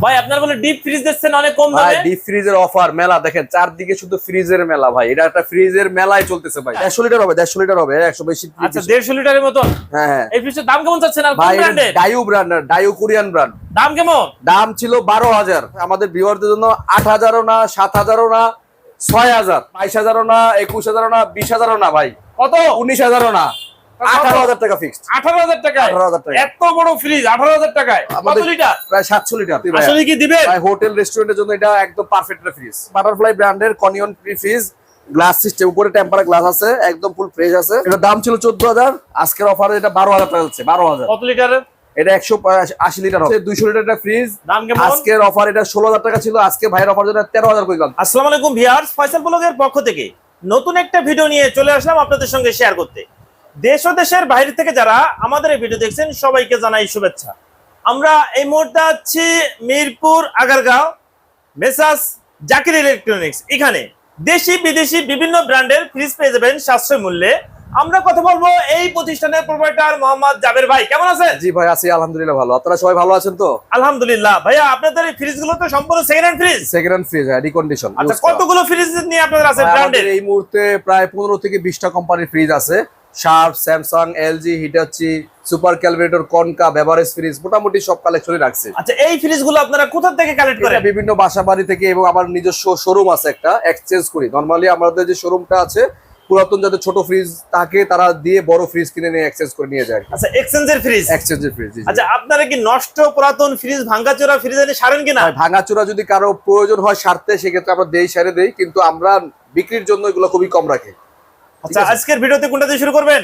ভাই আপনারা বলে ডিপ ফ্রিজ দিচ্ছেন অনেক কম দামে। ভাই ডিপ ফ্রিজের অফার মেলা দেখেন, চারদিকে শুধু ফ্রিজের মেলা ভাই। এটা একটা ফ্রিজের মেলাই চলতেছে ভাই। 150 লিটার হবে, 150 লিটার হবে, 100 বেশি। আচ্ছা 150 লিটারের মতো। হ্যাঁ হ্যাঁ। এই ফ্রিজের দাম কেমন চাচ্ছেন আর কোন ভাই ব্র্যান্ডের? ডাইউ ব্র্যান্ডের, ডাইউ কোরিয়ান ব্র্যান্ড। দাম কেমন? দাম ছিল 12,000, আমাদের ভিউয়ারদের জন্য 8,000ও না, 7,000ও না, 6,000, 22,000ও না, 21,000ও না, 20,000ও না ভাই। কত? 19,000ও না, 18,000 টাকা ফিক্সড। 18,000 টাকা? 18,000 টাকা। এত বড় ফ্রিজ 18,000 টাকায়? কত লিটার? প্রায় 700 লিটার। আসলে কি দিবেন? ভাই হোটেল রেস্টুরেন্টের জন্য এটা একদম পারফেক্ট একটা ফ্রিজ। বাটারফ্লাই ব্র্যান্ডের কনিয়ন ফ্রিজ, গ্লাস সিস্টেম, উপরে টেম্পার গ্লাস আছে, একদম ফুল ফ্রেশ আছে। এটা দাম ছিল 14,000, আজকের অফারে এটা 12,000 টাকা যাচ্ছে। 12,000। কত লিটারের? এটা 180 লিটার হবে, 200 লিটার একটা ফ্রিজ। দাম কেমন? আজকের অফার এটা 16,000 টাকা ছিল, আজকে ভাইয়ের অফার জন্য 13,000 করে দিলাম। আসসালামু আলাইকুম ভিউয়ার্স, ফয়সাল ব্লগের পক্ষ থেকে নতুন একটা ভিডিও নিয়ে চলে আসলাম আপনাদের সঙ্গে শেয়ার করতে। দেশ ও দেশের বাইরে থেকে যারা আমাদের এই ভিডিও দেখছেন সবাইকে জানাই শুভেচ্ছা। আমরা এই মুহূর্তে আছি মিরপুর আগারগাঁও মেসাস জাকির ইলেকট্রনিক্স। এখানে দেশি বিদেশি বিভিন্ন ব্র্যান্ডের ফ্রিজ পেয়ে যাবেন সাশ্রয় মূল্যে। আমরা কথা বলবো এই প্রতিষ্ঠানের প্রোপাইটার মোহাম্মদ জাবের ভাই। কেমন আছেন? জি ভাই আছি আলহামদুলিল্লাহ ভালো। আপনারা সবাই ভালো আছেন তো? আলহামদুলিল্লাহ। ভাইয়া আপনাদের এই ফ্রিজগুলো তো সম্পূর্ণ second hand fridge? Second hand fridge, recondition. আচ্ছা কতগুলো ফ্রিজ নিয়ে আপনাদের আছে ব্র্যান্ডের? এই মুহূর্তে প্রায় 15 থেকে 20টা কোম্পানির ফ্রিজ আছে। Sharp, Samsung, LG, Hitachi, super calculator, concha, beverage fridge, মোটামুটি সব কালেকশনই রাখছে। আচ্ছা এই ফ্রিজগুলো আপনারা কোথা থেকে কালেক্ট করেন? বিভিন্ন বাসাবাড়ি থেকে, এবং আমার নিজস্ব শোরুম আছে একটা, এক্সচেঞ্জ করি। নরমালি আমাদের যে শোরুমটা আছে, পুরাতন যাদের ছোট ফ্রিজ থাকে তারা দিয়ে বড় ফ্রিজ কিনে নিয়ে এক্সচেঞ্জ করে নিয়ে যায়। আচ্ছা এক্সচেঞ্জের ফ্রিজ? এক্সচেঞ্জের ফ্রিজ। আচ্ছা আপনারা কি নষ্ট পুরাতন ফ্রিজ, ভাঙাচোরা ফ্রিজ এনে সারেন কিনা? ভাঙাচোরা যদি কারো প্রয়োজন হয় সারতে, সেক্ষেত্রে আমরা সারে দেই, কিন্তু আমরা বিক্রির জন্য এগুলো খুবই কম রাখি। আচ্ছা আজকের ভিডিওতে কোনটা দিয়ে শুরু করবেন?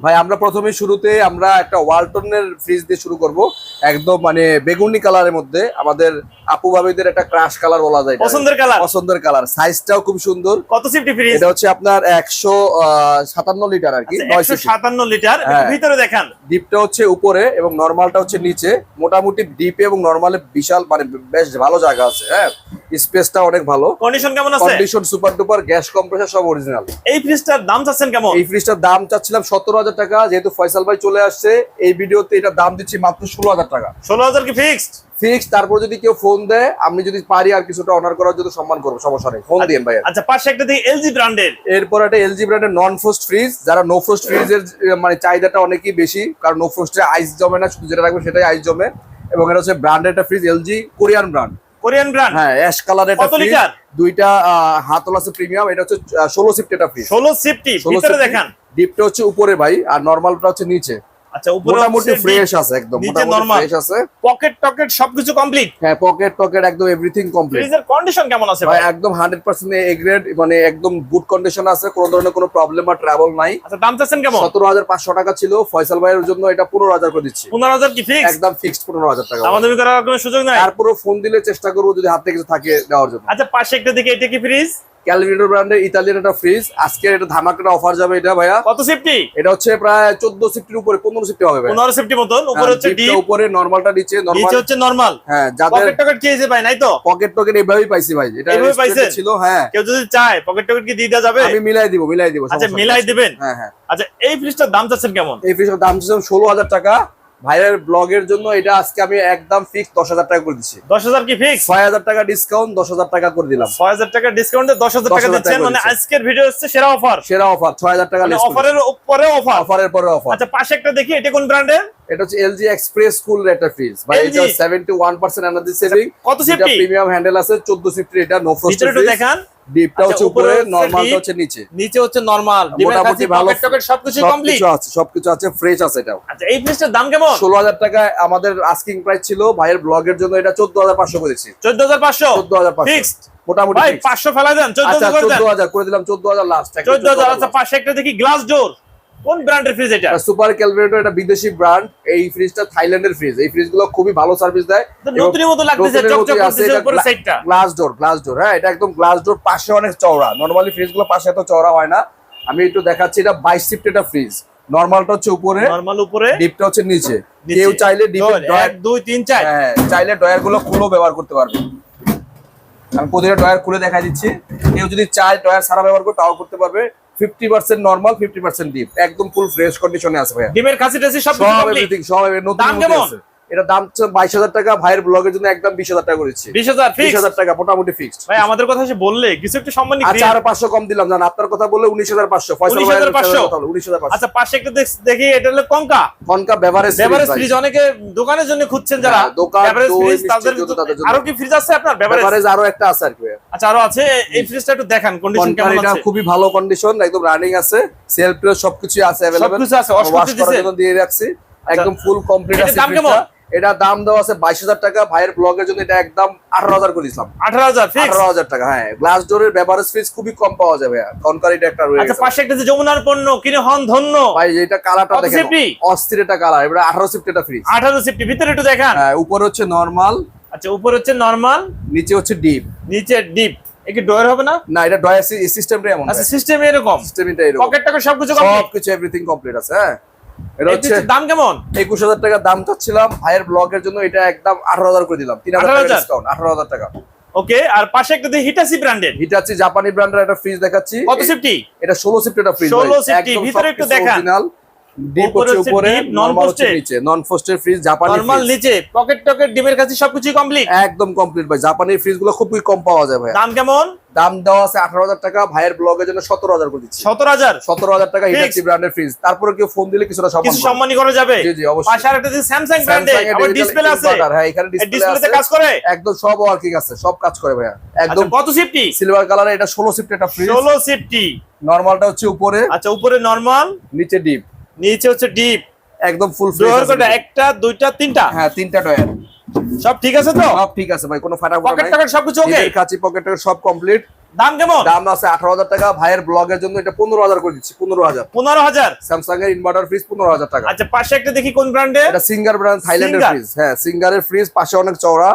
ভাই আমরা প্রথমে শুরুতে আমরা একটা ওয়ালটনের ফ্রিজ দিয়ে শুরু করব, একদম মানে বেগুনি কালারের মধ্যে। আমাদের আপু ভাবিদের একটা ক্রাশ কালার বলা যায়, পছন্দের কালার। পছন্দের কালার, সাইজটাও খুব সুন্দর। কত সিফটি ফ্রিজ? এটা হচ্ছে আপনার 157 লিটার আর কি। 157 লিটার। ভিতরে দেখান। ডিপটা হচ্ছে উপরে এবং নরমালটা হচ্ছে নিচে। মোটামুটি ডিপে এবং নরমালে বিশাল মানে বেশ ভালো জায়গা আছে। হ্যাঁ, স্পেসটা অনেক ভালো। কন্ডিশন কেমন আছে? Condition super duper, gas compressor সব অরিজিনাল। এই ফ্রিজটার দাম চাচ্ছেন কেমন? এই ফ্রিজটার দাম চাচ্ছিলাম 17,000 টাকা। যেহেতু ফয়সাল ভাই চলে আসছে এই ভিডিওতে, এটা দাম দিচ্ছি মাত্র 16,000 টাকা। 16,000 কি ফিক্সড? ফিক্সড। তারপর যদি কেউ ফোন দেয়, আমি যদি পারি আর কিছুটা অনার করার জন্য সম্মান করবো, সমস্যা নেই, ফোন দিন ভাই। আচ্ছা পাশে একটা দেখি এলজি ব্র্যান্ডের। এরপর একটা এলজি ব্র্যান্ডের নন ফ্রোস্ট ফ্রিজ। যারা নো ফ্রোস্ট ফ্রিজের মানে চাহিদাটা অনেকই বেশি, কারণ নো ফ্রোস্টে আইস জমে না, শুধু যেটা রাখবে সেটাই আইস জমে। এবং এটা হচ্ছে ব্র্যান্ডের একটা fridge, LG Korean brand. Korean brand? হ্যাঁ, অ্যাশ কালারের একটা ফ্রিজ। দুইটা হাতল আছে প্রিমিয়াম। এটা হচ্ছে 16 সিফট একটা ফ্রিজ। 16 সিফটি। ভিতরে দেখান। ডিপটা হচ্ছে উপরে ভাই, আর নরমালটা হচ্ছে নিচে। আচ্ছা উপরে মোটামুটি ফ্রেশ আছে, একদম মোটামুটি ফ্রেশ আছে। পকেট টকেট সবকিছু কমপ্লিট? হ্যাঁ, পকেট টকেট একদম এভরিথিং কমপ্লিট। ফ্রিজের কন্ডিশন কেমন আছে ভাই? একদম 100% এ গ্রেড, মানে একদম গুড কন্ডিশন আছে, কোনো ধরনের কোনো প্রবলেম বা ট্রাবল নাই। আচ্ছা দাম চাচ্ছেন কেমন? 17,500 টাকা ছিল। ফয়সাল ভাইয়ের জন্য এটা 15,000 করে দিচ্ছি। 15,000 কি ফিক্স? একদম ফিক্সড 15,000 টাকা। আমাদের করার কোনো সুযোগ নাই? তারপরে ফোন দিলে চেষ্টা করব যদি হাতে কিছু থাকে দেওয়ার জন্য। আচ্ছা পাশে একটা দেখি, এটা কি ফ্রিজ? ক্যালকুলেটর ব্র্যান্ডের ইতালিয়ান একটা ফ্রিজ। আজকে এটা ধামাকা অফার যাবে এটা ভাইয়া। কত সিফটি? এটা হচ্ছে প্রায় 14 সিফটির উপরে, 15 সিফটি হবে ভাই। 15 সিফটি মতন। উপরে হচ্ছে ডিপ, উপরে নরমালটা নিচে। নিচে হচ্ছে নরমাল। হ্যাঁ, যাদের পকেট টকেট কি আছে ভাই? নাই তো? পকেট টকেট এভাবেই পাইছি ভাই। এটা ছিল। হ্যাঁ, কেউ যদি চায় পকেট টকেট কি দিয়ে দেওয়া যাবে? আমি মিলাই দিব। আচ্ছা মিলাই দিবেন? হ্যাঁ হ্যাঁ। আচ্ছা এই ফ্রিজটার দাম চাচ্ছেন কেমন? এই ফ্রিজটার দাম চাচ্ছিলাম 16,000 টাকা। ভাইয়ের ব্লগের জন্য এটা আজকে আমি একদম ফিক্স 10,000 টাকা করে দিচ্ছি। 10,000 কি ফিক্স? 6,000 টাকা ডিসকাউন্ট, 10,000 টাকা করে দিলাম। 6,000 টাকা ডিসকাউন্টে 10,000 টাকা দিচ্ছেন, মানে আজকের ভিডিও হচ্ছে সেরা অফার। সেরা অফার 6,000 টাকা লিস্ট। অফারের উপরে অফার, অফারের পরে অফার। আচ্ছা পাশে একটা দেখি, এটা কোন ব্র্যান্ডের? এটা হচ্ছে এলজি এক্সপ্রেস কুল একটা ফ্রিজ ভাই। এটা 71% এনার্জি সেভিং। কত সিফটি? প্রিমিয়াম হ্যান্ডেল আছে, 14 সিফটি। এটা নো ফ্রস্ট ফ্রিজ। ভিতরে দেখান। ডিপটা হচ্ছে উপরে, নরমালটা হচ্ছে নিচে। নিচে হচ্ছে নরমাল। মোটামুটি ভালো, পকেট টকেট সবকিছু কমপ্লিট আছে, সবকিছু আছে, ফ্রেশ আছে এটা। আচ্ছা এই ফ্রিজটার দাম কেমন? 16,000 টাকা আমাদের আস্কিং প্রাইস ছিল। ভাইয়ের ব্লগের জন্য এটা 14,500 করেছি। 14,500 14,500 ফিক্সড মোটামুটি। ভাই 500 ফেলা দেন, 14,000 করে দেন। 14,000 করে দিলাম, 14,000 লাস্ট। 14,000। আচ্ছা পাশে একটা দেখি গ্লাস ডোর। কোন ব্র্যান্ডের ফ্রিজ এটা? সুপার ক্যালকুলেটর, এটা বিদেশি ব্র্যান্ড। এই ফ্রিজটা থাইল্যান্ডের ফ্রিজ। এই ফ্রিজগুলো খুবই ভালো সার্ভিস দেয়। নতুনের মতো লাগতেছে, চকচক করতেছে উপরে সাইডটা। Glass door. হ্যাঁ, এটা একদম গ্লাস ডোর। পাশে অনেক চওড়া। নরমালি ফ্রিজগুলো পাশে এত চওড়া হয় না। আমি একটু দেখাচ্ছি। এটা 22 সিফট একটা ফ্রিজ। নরমালটা হচ্ছে উপরে, নরমাল উপরে, ডিপটা হচ্ছে নিচে। কেউ চাইলে ডিপের 1 2 3 4 হ্যাঁ, চাইলে ডয়ার গুলো খুলেও ব্যবহার করতে পারবে। আমি প্রতিটা ডয়ার খুলে দেখা দিচ্ছি। কেউ যদি চায় ডয়ার সারা ব্যবহার করতে তাও করতে পারবে। 50% নরমাল, 50% ডিপ। একদম ফুল ফ্রেশ কন্ডিশনে আছে ভাই। ডিমের কাছে টাছে সব এভরিথিং সব নতুন আছে। এটা দাম 22,000 টাকা, ভাইয়ের ব্লগের জন্য একদম 20,000 টাকা করেছি। 20,000 ফিক্স, 20,000 টাকা মোটামুটি ফিক্সড। ভাই আমাদের কথা সে বললে কিছু একটু সম্মান আচ্ছা আরো 500 কম দিলাম, জান আপনার কথা বললে 19,500। ফয়সাল ভাই 19,500। আচ্ছা পাশে একটা দেখি, এটা হলো কনকা বেভারেজ ফ্রিজ, অনেকে দোকানের জন্য খুঁজছেন যারা বেভারেজ ফ্রিজ, তাদের আরো কি ফ্রিজ আছে আপনার বেভারেজ? আরো একটা আছে আর কি। আচ্ছা আরো আছে, এই ফ্রিজটা একটু দেখান কন্ডিশন কেমন আছে। এটা খুবই ভালো কন্ডিশন, একদম রানিং আছে, সেলফ প্রেস সবকিছু আছে अवेलेबल, সবকিছু আছে, ওয়াশ করার জন্য দিয়ে রাখছি, একদম ফুল কমপ্লিট আছে। দাম কেমন? এটা দাম দেওয়া আছে 22,000 টাকা, ভাইয়ের ব্লগের জন্য এটা একদম 18,000 করে দিলাম। 18,000 ফিক্স, 18,000 টাকা। হ্যাঁ, গ্লাস ডোরের বেভারেজ ফ্রিজ খুবই কম পাওয়া যাবে, কনকার এটা একটা রয়েছে। আচ্ছা পাশে একটা যে যমুনার পণ্য কিনে হন ধন্য ভাই, এটা কালারটা দেখেন, অস্থির একটা কালার, এটা 18 সিফট এটা ফ্রিজ। 18 সিফটি, ভিতরে একটু দেখান। হ্যাঁ, উপরে হচ্ছে নরমাল, আচ্ছা উপরে হচ্ছে নরমাল, নিচে হচ্ছে ডিপ। নিচে ডিপ, কি ডয়ার হবে না? না, এটা ডয়ার সিস্টেমটা এমন। আচ্ছা সিস্টেম এরকম, সিস্টেমটা এরকম, পকেট টাকা সবকিছু কমপ্লিট, সবকিছু এভরিথিং কমপ্লিট আছে। হ্যাঁ, এটা হচ্ছে দাম কেমন? 21,000 টাকা দাম চাচ্ছিলাম, ভাইয়ের ব্লগের জন্য এটা একদম 18,000 করে দিলাম। 3,000 টাকা ডিসকাউন্ট, 18,000 টাকা। ওকে, আর পাশে একটা হিটাচি ব্র্যান্ডের, হিটাচি জাপানি ব্র্যান্ডের একটা ফ্রিজ দেখাচ্ছি। কত সিফটি? এটা 16 সিফট একটা ফ্রিজ, 16 সিফটি, ভিতরে একটু দেখান। ডিপ হচ্ছে উপরে, নরমাল হচ্ছে নিচে, নন ফ্রস্টের ফ্রিজ, জাপানি ফ্রিজ। নরমাল নিচে, পকেট টকেট ডিমের কাছে সবকিছু কমপ্লিট, একদম কমপ্লিট ভাই। জাপানি ফ্রিজগুলো খুবই কম পাওয়া যায় ভাই। দাম কেমন? দাম দেওয়া আছে 18,000 টাকা, ভাইয়ের ব্লগের জন্য 17,000 করে দিচ্ছি। 17,000 টাকা হিটাচি ব্র্যান্ডের ফ্রিজ। তারপরে কেউ ফোন দিলে কিছুটা সম্মানী করা যাবে। জি জি অবশ্যই। পাশে আরেকটা যে স্যামসাং ব্র্যান্ডের, আবার ডিসপ্লে আছে। হ্যাঁ, এখানে ডিসপ্লেতে কাজ করে, একদম সব ওয়ার্কিং আছে, সব কাজ করে ভাইয়া একদম। কত সিফটি? সিলভার কালারে, এটা 16 সিফট একটা ফ্রিজ। 16 সিফটি, নরমালটা হচ্ছে উপরে। আচ্ছা উপরে নরমাল, নিচে ডিপ। নিচে হচ্ছে ডিপ, একদম ফুল ফ্রেশ ডয়ার কত? একটা, দুইটা, তিনটা? হ্যাঁ, তিনটা ডয়ার। সব ঠিক আছে তো? সব ঠিক আছে ভাই, কোনো ফাটা নাই। পকেট টকেট সবকিছু ওকে? কাঁচি পকেট সব কমপ্লিট। দাম কেমন? দাম আছে 18,000 টাকা, ভাইয়ের ব্লগের জন্য এটা 15,000 করে দিচ্ছি। 15,000। 15,000 স্যামসাং এর ইনভার্টার ফ্রিজ 15,000 টাকা। আচ্ছা পাশে একটা দেখি কোন ব্র্যান্ডের? এটা সিঙ্গার ব্র্যান্ড, থাইল্যান্ডের ফ্রিজ। হ্যাঁ, সিঙ্গারের ফ্রিজ, পাশে অনেক চওড়া।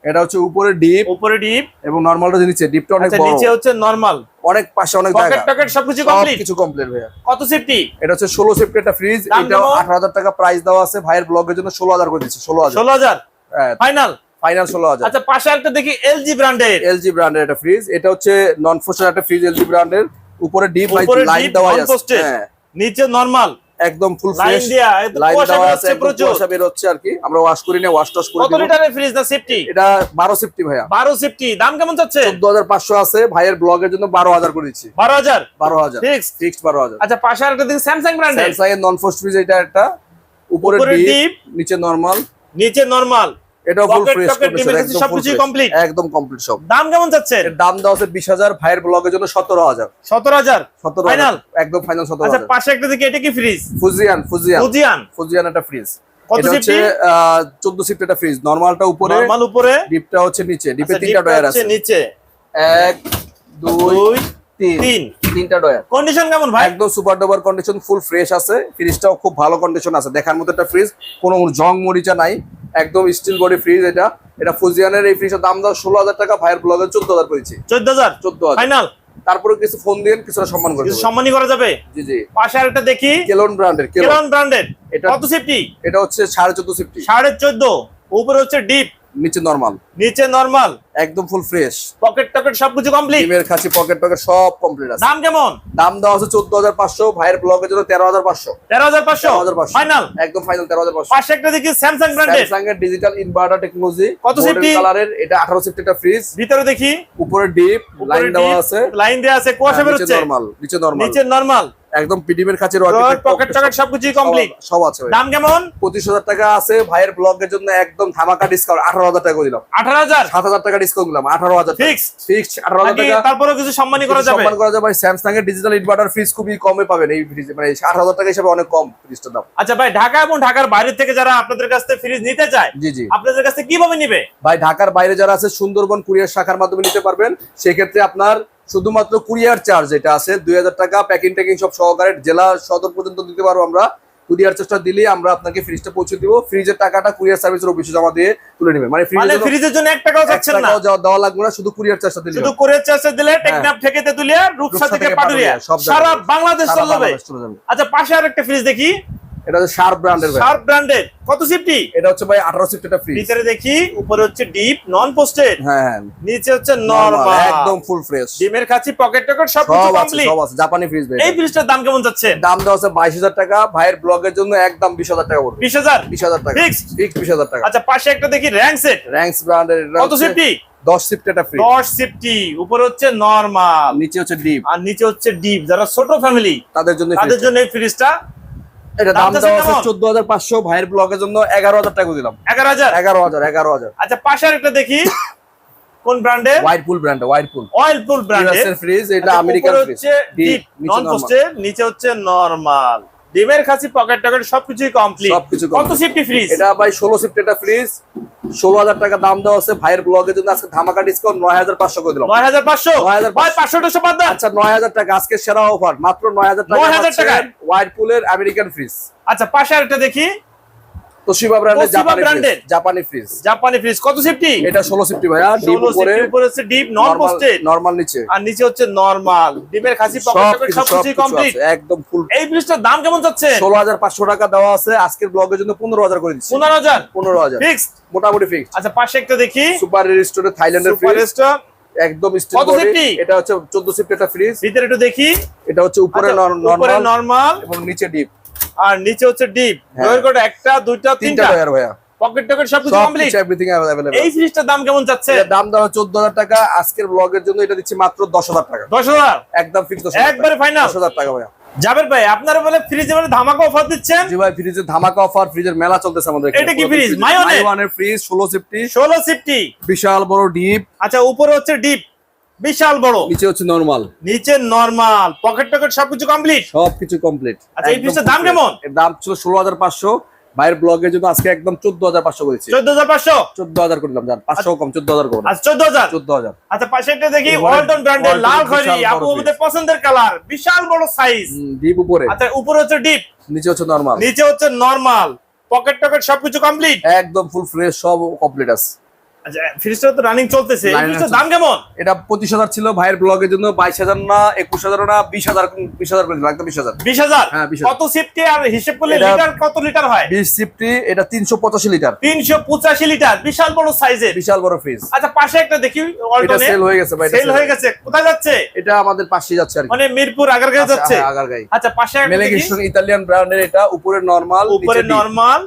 এটা হচ্ছে উপরে ডিপ, উপরে ডিপ এবং নরমালটা নিচে, ডিপটা অনেক বড়। নিচে হচ্ছে নরমাল, অনেক পাশে অনেক জায়গা, পকেট টকেট সবকিছু কমপ্লিট, কিছু কমপ্লিট ভাইয়া। কত সিফটি? এটা হচ্ছে 16 সিফট একটা ফ্রিজ, এটা 18,000 টাকা প্রাইস দেওয়া আছে, ভাইয়ের ব্লগের জন্য 16,000 করে দিচ্ছি। 16,000 হ্যাঁ ফাইনাল, ফাইনাল 16,000। আচ্ছা পাশে একটা দেখি এলজি ব্র্যান্ডের, এলজি ব্র্যান্ডের একটা ফ্রিজ। এটা হচ্ছে নন ফ্রস্টের একটা ফ্রিজ, এলজি ব্র্যান্ডের। উপরে ডিপ লাইন দেওয়া আছে, হ্যাঁ, নিচে নরমাল, একদম ফুল লাইন ফ্রেশ দেয়া, লাইন দেওয়া আছে, প্রচুর কুয়াশা বের হচ্ছে আর কি। আমরা ওয়াশ করি না, ওয়াশ টস করে কত দিব। লিটারের ফ্রিজ না সেফটি? এটা 12 সিফটি ভাইয়া। 12 সিফটি, দাম কেমন যাচ্ছে? 14,500 আছে, ভাইয়ের ব্লগের জন্য 12,000 করে দিচ্ছি। 12,000 ফিক্সড 12,000। আচ্ছা পাশে আরেকটা দেখি স্যামসাং ব্র্যান্ডের, স্যামসাং এর নন ফ্রস্ট ফ্রিজ, এটা একটা উপরে ডিপ, নিচে নরমাল, নিচে নরমাল, এটা ফুল ফ্রেশ সবকিছু কমপ্লিট, একদম কমপ্লিট সব। দাম কেমন যাচ্ছে? এর দাম দেওয়া আছে 20,000, ভাইয়ের ব্লগের জন্য 17,000। 17,000 ফাইনাল, একদম ফাইনাল 17,000। আচ্ছা পাশে একটা দেখি, এটা কি ফ্রিজ? ফুজিয়ান একটা ফ্রিজ। এটা হচ্ছে 14 সিফট একটা ফ্রিজ, নরমালটা উপরে, নরমাল উপরে, ডিপটা হচ্ছে নিচে। ডিপে তিনটা ডয়ার আছে, নিচে 1 2 3 তিনটা ডয়ার। কন্ডিশন কেমন ভাই? একদম super duper condition, full fresh আছে। ফ্রিজটাও খুব ভালো কন্ডিশন আছে, দেখার মতো একটা ফ্রিজ, কোনো জং মরিচা নাই, একদম স্টিল বডি ফ্রিজ। এটা ফুজিয়ানের এই ফ্রিজের দাম দাও 16,000 টাকা, ভাইয়ের ব্লগে 14,000 করেছি। 14,000 ফাইনাল। তারপরে কিছু ফোন দিন, কিছুটা সম্মান করে সম্মানই করা যাবে। জি জি। পাশে আরেকটা দেখি, কেলন ব্র্যান্ডের। এটা কত সিফটি? এটা হচ্ছে 14.5 সিফটি। 14.5, উপরে হচ্ছে ডিপ, নিচে নরমাল, একদম ফুল ফ্রেশ, পকেট টকেট সবকিছু কমপ্লিট, ডিমের খাঁচি পকেট টকেট সব কমপ্লিট আছে। দাম কেমন? দাম দেওয়া আছে 14,500, ভাইয়ের ব্লগের জন্য 13,500। 13,500 ফাইনাল, একদম ফাইনাল 13,500। পাশে একটা দেখি স্যামসাং ব্র্যান্ডের, স্যামসাং এর ডিজিটাল ইনভার্টার টেকনোলজি, কত সিফটি? কালারের, এটা 18 সিফটি একটা ফ্রিজ। ভিতরে দেখি, উপরে ডিপ, লাইন দেওয়া আছে, লাইন দেওয়া আছে, কুয়াশা বের হচ্ছে, নিচে নরমাল, একদম পিডিমের কাছের পকেট টকেট সবকিছু কমপ্লিট, সব আছে। দাম কেমন? 25,000 টাকা আছে, ভাইয়ের ব্লগের জন্য একদম ধামাকা ডিসকাউন্ট 18,000 টাকা দিলাম। 18,000 7,000 টাকা ডিসকাউন্ট দিলাম, 18,000 ফিক্সড 18,000 টাকা। তারপরে কিছু সম্মানী করা যাবে, সম্মান করা যাবে। স্যামসাং এর ডিজিটাল ইনভার্টার ফ্রিজ খুবই কমে পাবেন এই ফ্রিজ, মানে 18,000 টাকা হিসেবে অনেক কম ফ্রিজটার দাম। আচ্ছা ভাই, ঢাকা এবং ঢাকার বাইরে থেকে যারা আপনাদের কাছ থেকে ফ্রিজ নিতে চায়, জি জি, আপনাদের কাছ থেকে কিভাবে নিবে? ভাই ঢাকার বাইরে যারা আছে, সুন্দরবন কুরিয়ার শাখার মাধ্যমে নিতে পারবেন। সেক্ষেত্রে আপনার শুধুমাত্র কুরিয়ার চার্জ যেটা আছে 2,000 টাকা, প্যাকিং ট্যাকিং সব সহকারে জেলা সদর পর্যন্ত দিতে পারবো আমরা। কুরিয়ার চার্জটা দিলে আমরা আপনাকে ফ্রিজটা পৌঁছে দিব। ফ্রিজের টাকাটা কুরিয়ার সার্ভিসের অফিসে জমা দিয়ে তুলে নেবে, মানে ফ্রিজের জন্য 1 টাকাও যাচ্ছে না, দেওয়া লাগবে না, শুধু কুরিয়ার চার্জটা দিলে, শুধু কুরিয়ার চার্জটা দিলে টেকনাফ থেকে তেতুলিয়া, রূপসা থেকে পাটুরিয়া, সারা বাংলাদেশ চলে যাবে। আচ্ছা পাশে আরেকটা ফ্রিজ দেখি, এটা হচ্ছে শার্প ব্র্যান্ডের ভাই। শার্প ব্র্যান্ডের কত সিফটি? এটা হচ্ছে ভাই 18 সিফট একটা ফ্রিজ। ভিতরে দেখি উপরে হচ্ছে ডিপ নন পোস্টেড, হ্যাঁ নিচে হচ্ছে নরমাল একদম ফুল ফ্রেশ। ডিমের কাছে পকেট টকেট সব কিছু কমপ্লিট, সব আছে। জাপানি ফ্রিজ ভাই। এই ফ্রিজটার দাম কেমন যাচ্ছে? দাম দেওয়া আছে 22000 টাকা। ভাইয়ের ব্লগের জন্য একদম 20000 টাকা পড়বে। 20000 টাকা ফিক্স 20000 টাকা। আচ্ছা পাশে একটা দেখি র‍্যাঙ্ক সেট, র‍্যাঙ্কস ব্র্যান্ডের। কত সিফটি? 10 সিফট একটা ফ্রিজ। 10 সিফটি, উপরে হচ্ছে নরমাল, নিচে হচ্ছে ডিপ, আর নিচে হচ্ছে ডিপ। যারা ছোট ফ্যামিলি তাদের জন্য এই ফ্রিজটা। এটা দাম দেওয়া আছে 14500। ভাইয়ের ব্লগের জন্য 11000 টাকা দিলাম। 11000। আচ্ছা পাশে আরেকটা দেখি, কোন ব্র্যান্ডের? ওয়াইরপুল ব্র্যান্ড। ওয়াইরপুল ব্র্যান্ডের ফ্রিজ। এটা আমেরিকান ফ্রিজ। ডিপ নন পোস্টেড, নিচে হচ্ছে নরমাল, ডিমের খাসি পকেট টকেট সবকিছুই কমপ্লিট। কত সিফটি ফ্রিজ? এটা ভাই 16 সিফট একটা ফ্রিজ। 16000 টাকা দাম দেওয়া আছে। ভাইয়ের ব্লগের জন্য আজকে ধামাকা ডিসকাউন্ট 9500 করে দিলাম। 9500 ভাই 500 বাদ দাও। আচ্ছা 9000 টাকা আজকে সেরা অফার, মাত্র 9000 টাকা। 9000 টাকা ওয়াইরপুলের আমেরিকান ফ্রিজ। আচ্ছা পাশে আরেকটা দেখি, তোশিবা ব্র্যান্ডের জাপানি ফ্রিজ। কত সিফটি? এটা 16 সিফটি ভাইয়া। ডিপ উপরে হচ্ছে ডিপ নন পোস্টেড, নরমাল নিচে, আর নিচে হচ্ছে নরমাল, ডিমের খাসি পকেট টকেট সবকিছু কমপ্লিট, একদম ফুল। এই ফ্রিজটার দাম কেমন যাচ্ছে? 16500 টাকা দেওয়া আছে। আজকের ব্লগের জন্য 15000 করে দিচ্ছি। 15000 ফিক্সড, মোটামুটি ফিক্সড। আচ্ছা পাশে একটা দেখি, সুপার রেস্টুরেন্ট থাইল্যান্ডের ফ্রিজ, একদম স্টিল বডি। এটা হচ্ছে 14 সিফট একটা ফ্রিজ। ভিতরে একটু দেখি, এটা হচ্ছে উপরে নরমাল এবং নিচে ডিপ, আর নিচে হচ্ছে ডিপ। ডয়ার কোড একটা দুইটা তিনটা ডয়ার ভাইয়া। পকেট টকেট সবকিছু কমপ্লিট, এভরিথিং अवेलेबल। এই ফ্রিজটার দাম কেমন যাচ্ছে? এর দাম দেওয়া 14000 টাকা। আজকের ব্লগের জন্য এটা দিচ্ছি মাত্র 10000 টাকা। 10000 একদম ফিক্স 10000, একবারে ফাইনাল 10000 টাকা ভাইয়া। জাবের ভাই আপনারা বলে ফ্রিজে মানে ধামাকা অফার দিচ্ছেন? জি ভাই, ফ্রিজের ধামাকা অফার, ফ্রিজের মেলা চলতেছে আমাদের এখানে। এটা কি ফ্রিজ? মায়োনের ফ্রিজ 16 সিফটি। 16 সিফটি, বিশাল বড় ডিপ। আচ্ছা উপরে হচ্ছে ডিপ বিশাল বড়, নিচে হচ্ছে নরমাল, পকেট টকেট সবকিছু কমপ্লিট, সবকিছু কমপ্লিট। আচ্ছা এই ফ্রিজের দাম কেমন? এর দাম ছিল 16500। ভাইয়ের ব্লগের জন্য আজকে একদম 14500 করেছি। 14500 করে দিলাম। জান 500 কম, 14000 করে। আচ্ছা 14000। আচ্ছা পাশে একটা দেখি ওয়ালটন ব্র্যান্ডের লাল খয়েরি, আপু আমাদের পছন্দের কালার, বিশাল বড় সাইজ। ডিপ উপরে। আচ্ছা উপরে হচ্ছে ডিপ, নিচে হচ্ছে নরমাল, পকেট টকেট সবকিছু কমপ্লিট, একদম ফুল ফ্রেশ, সব কমপ্লিট আছে। আচ্ছা ফ্রিজটা তো রানিং চলতেছে, এই ফ্রিজটার দাম কেমন? এটা 25000 ছিল। ভাইয়ের ব্লগের জন্য 22000 না 21000 না 20000 করে দিলাম। একদম 20000। 20000 হ্যাঁ 20000। কত সিফটি আর হিসাব করলে লিটার কত লিটার হয়? 20 সিফটি। এটা 385 লিটার। 385 লিটার, বিশাল বড় সাইজের, বিশাল বড় ফ্রিজ। আচ্ছা পাশে একটা দেখি এটা ওয়ালটনে সেল হয়ে গেছে ভাই। সেল হয়ে গেছে, কোথায় যাচ্ছে? এটা আমাদের পাশেই যাচ্ছে আর কি, মানে মিরপুর আগারগাঁও যাচ্ছে। আগারগাঁও। আচ্ছা পাশে একটা দেখি, মেলেগিস্টন ইতালিয়ান ব্র্যান্ডের। এটা উপরে নরমাল, উপরে নরমাল,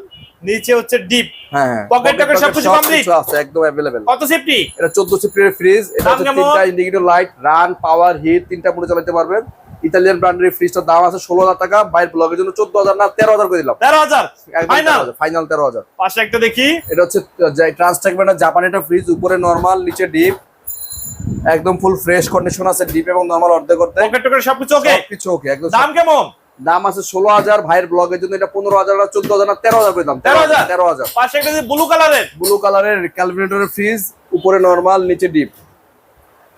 নিচে হচ্ছে ডিপ, হ্যাঁ পকেট টকেট সবকিছু কমপ্লিট আছে, একদম अवेलेबल। কত সিফটি? এটা 14 সিফটের ফ্রিজ। এটা হচ্ছে তিনটা ইন্ডিকেটর লাইট, রান, পাওয়ার, হিট, তিনটা মোডে চালাতে পারবেন। ইতালিয়ান ব্র্যান্ডের ফ্রিজটার দাম আছে 16000 টাকা। বাইরের ব্লগের জন্য 14000 না 13000 করে দিলাম। 13000 ফাইনাল 13000। পাশে একটা দেখি, এটা হচ্ছে ট্রান্সটেক ব্র্যান্ডের জাপানি একটা ফ্রিজ। উপরে নরমাল, নিচে ডিপ, একদম ফুল ফ্রেশ কন্ডিশন আছে। ডিপ এবং নরমাল অর্ধেক করতে, পকেট টকেট সবকিছু ওকে, সবকিছু ওকে একদম। দাম কেমন? দাম আছে 16000। ভাইয়ের ব্লগের জন্য এটা 15000 না 14000 না 13000 করে দাম। 13000। পাশে একটা ব্লু কালারের ক্যালকুলেটরের ফ্রিজ। উপরে নরমাল, নিচে ডিপ,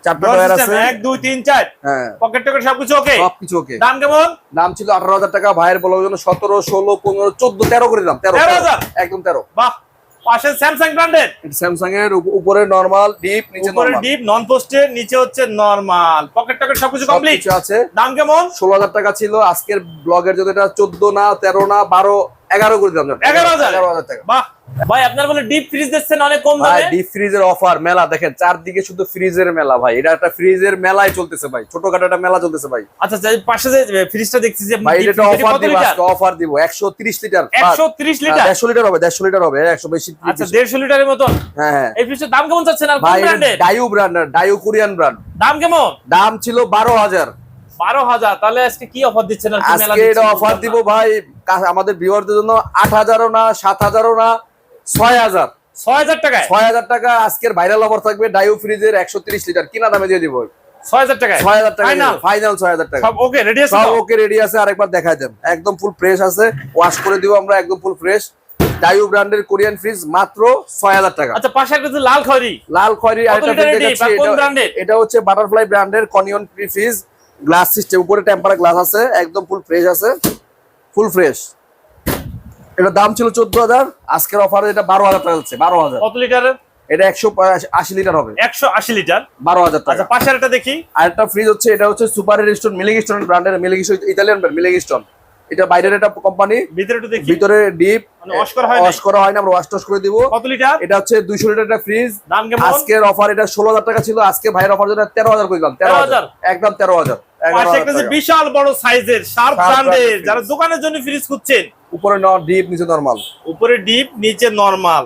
চারটা ডয়ার আছে, 1 2 3 4। হ্যাঁ পকেট টকেট সবকিছু ওকে, সবকিছু ওকে। দাম কেমন? দাম ছিল 18000 টাকা। ভাইয়ের ব্লগের জন্য 17 16 15 14 13 করে দিলাম। 13000 একদম 13। বাহ। পাশে স্যামসাং ব্র্যান্ডের, স্যামসাং এর উপরে নরমাল, ডিপ, নিচে উপরে নরমাল, ডিপ নন পোস্টেড, নিচে হচ্ছে নরমাল, পকেট টকেট সবকিছু কমপ্লিট আছে। দাম কেমন? 16000 টাকা ছিল। আজকের ব্লগের জন্য এটা 14 না 13 না 12 11 করে দিলাম। 11000 টাকা। বাহ ভাই, আপনার বলে ডিপ ফ্রিজ দিচ্ছেন অনেক কম দামে। ভাই ডিপ ফ্রিজের অফার মেলা দেখেন, চারদিকে শুধু ফ্রিজের মেলা ভাই। এটা একটা ফ্রিজের মেলাই চলতেছে ভাই, ছোটখাটো একটা মেলা চলতেছে ভাই। আচ্ছা পাশে যে ফ্রিজটা দেখছি যে ভাই, এটা অফার দিব, আজকে অফার দিব 130 লিটার। 130 লিটার, 150 লিটার হবে, 150 লিটার হবে, 100 বেশি। আচ্ছা 150 লিটারের মতো। হ্যাঁ এই ফ্রিজটার দাম কেমন যাচ্ছে? না কোন ভাই, ব্র্যান্ডের? Daewoo Korean brand. দাম কেমন? দাম ছিল 12000। 12000। তাহলে আজকে কি অফার দিচ্ছেন? আর কি মেলা আজকে এটা অফার দিব ভাই আমাদের ভিউয়ারদের জন্য 8000 না 7000 না 6000। 6000 টাকায়, 6000 টাকা আজকের ভাইরাল অফার থাকবে। ডাইউ ফ্রিজের 130 লিটার কিনা দামে দিয়ে দিব 6000 টাকায়। 6000 টাকা ফাইনাল 6000 টাকা। সব ওকে রেডি আছে? সব ওকে রেডি আছে। আরেকবার দেখাই দেন, একদম ফুল ফ্রেশ আছে, ওয়াশ করে দিব আমরা, একদম ফুল ফ্রেশ। ডাইউ ব্র্যান্ডের কোরিয়ান ফ্রিজ মাত্র 6000 টাকা। আচ্ছা পাশে একটা লাল খয়েরি আরেকটা দেখাচ্ছি। এটা হচ্ছে বাটারফ্লাই ব্র্যান্ডের কনিয়ন ফ্রিজ, গ্লাস সিস্টেম, উপরে টেম্পার গ্লাস আছে, একদম ফুল ফ্রেশ আছে, ফুল ফ্রেশ। এটা দাম ছিল 14000, আজকের অফারে এটা 12000 টাকা যাচ্ছে। 12000। কত লিটারের? এটা 180 লিটার হবে। 180 লিটার, 12000 টাকা। আচ্ছা পাশে একটা দেখি, আরেকটা ফ্রিজ হচ্ছে, এটা হচ্ছে সুপার রেস্টুরেন্ট মিলেগিস্টন ব্র্যান্ডের, ইতালিয়ান ব্র্যান্ড মিলেগিস্টন। এটা বাইরের একটা কোম্পানি, ভিতরে একটু দেখি, ভিতরে ডিপ, মানে ওয়াশ করা হয় না, ওয়াশ করা হয় না, আমরা ওয়াশ টস করে দিব। কত লিটার? এটা হচ্ছে 200 লিটার একটা ফ্রিজ। দাম কেমন? আজকের অফার এটা 16000 টাকা ছিল, আজকে ভাইয়ের অফার জন্য 13000 কইলাম। 13000 একদম 13000। পাশে একটা যে বিশাল বড় সাইজের শার্প ব্র্যান্ডের, যারা দোকানের জন্য ফ্রিজ খুঁজছেন, উপরে ডিপ, নিচে নরমাল, উপরে ডিপ নিচে নরমাল,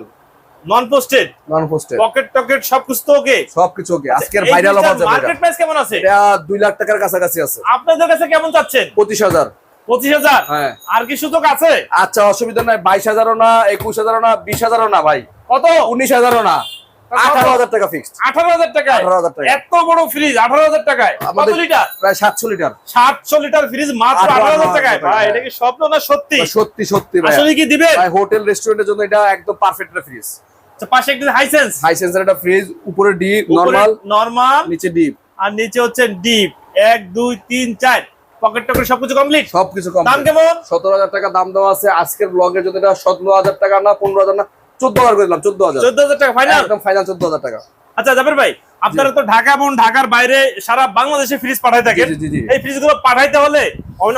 নন পোস্টেড, নন পোস্টেড, পকেট টকেট সবকিছু তো ওকে, সবকিছু ওকে। আজকের ভাইরাল অফার যাবে। মার্কেট প্রাইস কেমন আছে? এটা 2 লাখ টাকার কাছাকাছি আছে। আপনাদের কাছে কেমন চাচ্ছেন? 25000। 25000? হ্যাঁ। আর কি সুযোগ আছে? আচ্ছা, অসুবিধা নাই। 22000ও না, 21000ও না, 20000ও না ভাই। কত? 19000ও না, 18000 টাকা ফিক্সড। 18000 টাকা? 18000 টাকা। এত বড় ফ্রিজ 18000 টাকায়? কত লিটার? প্রায় 700 লিটার। 700 লিটার ফ্রিজ মাত্র 18000 টাকায়? ভাই এটা কি স্বপ্ন না সত্যি? সত্যি সত্যি ভাই। আসলে কি দিবেন? ভাই হোটেল রেস্টুরেন্টের জন্য এটা একদম পারফেক্ট একটা ফ্রিজ। আচ্ছা, পাশে একটা হাইসেন্স, হাইসেন্সের একটা ফ্রিজ, উপরে ডিপ নরমাল, নরমাল, নিচে ডিপ, আর নিচে হচ্ছে ডিপ। 1 2 3 4 পকেট টকেট সবকিছু কমপ্লিট। সবকিছু কমপ্লিট। দাম কেমন? 17000 টাকা দাম দেওয়া আছে। আজকের ব্লগে যদি এটা 17000 টাকা না, 15000 না, 14000 করে দিলাম। 14000। 14000 টাকা ফাইনাল? একদম ফাইনাল 14000 টাকা। আচ্ছা জাবের ভাই, আপনারা তো ঢাকা এবং ঢাকার বাইরে সারা বাংলাদেশে ফ্রিজ পাঠায় থাকেন। জি, জি, জি। এই ফ্রিজগুলো পাঠাইতে হলে,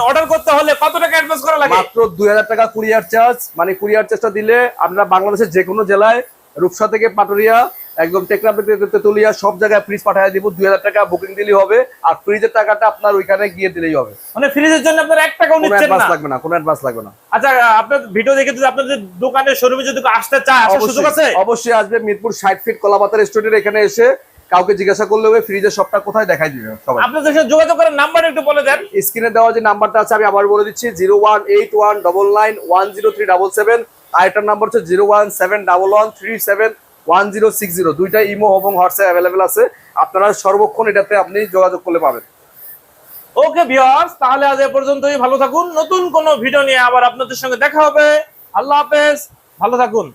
অর্ডার করতে হলে কত টাকা অ্যাডভান্স করা লাগে? মাত্র 2000 টাকা কুরিয়ার চার্জ। মানে কুরিয়ার চার্জটা দিলে আমরা বাংলাদেশের যে কোনো জেলায়, রূপসা থেকে পাটুরিয়া, একদম টেকরা থেকে তেতুলিয়া, সব জায়গায় ফ্রিজ পাঠিয়ে দিব। 2000 টাকা বুকিং দিলেই হবে, আর ফ্রিজের টাকাটা আপনার ওইখানে গিয়ে দিলেই হবে। মানে ফ্রিজের জন্য আপনার 1 টাকাও কোনো নিচ্ছেন অ্যাডভান্স না? লাগবে না, কোনো অ্যাডভান্স লাগবে না। আচ্ছা, আপনার ভিডিও দেখে যদি আপনাদের দোকানের শোরুমে যদি কেউ আসতে চায়, আসার সুযোগ আছে? অবশ্যই আসবে। মিরপুর 60 ফিট কলাপাতা রেস্টুরেন্টের এখানে এসে কাউকে জিজ্ঞাসা করলে হবে ফ্রিজের শপটা কোথায়, দেখাই দিবে সবাই। আপনাদের সাথে যোগাযোগ করার নাম্বার একটু বলে দেন। স্ক্রিনে দেওয়া যে নাম্বারটা আছে আমি আবার বলে দিচ্ছি, 01819910377। আর এটার নাম্বার হচ্ছে 01711371060। দুইটা ইমো এবং হোয়াটসঅ্যাপ অ্যাভেলেবেল আছে, আপনারা সর্বক্ষণ এটাতে আপনি যোগাযোগ করলে পাবেন। ওকে ভিউয়ার্স, তাহলে আজ এ পর্যন্তই। ভালো থাকুন, নতুন কোনো ভিডিও নিয়ে আবার আপনাদের সঙ্গে দেখা হবে। আল্লাহ হাফেজ, ভালো থাকুন।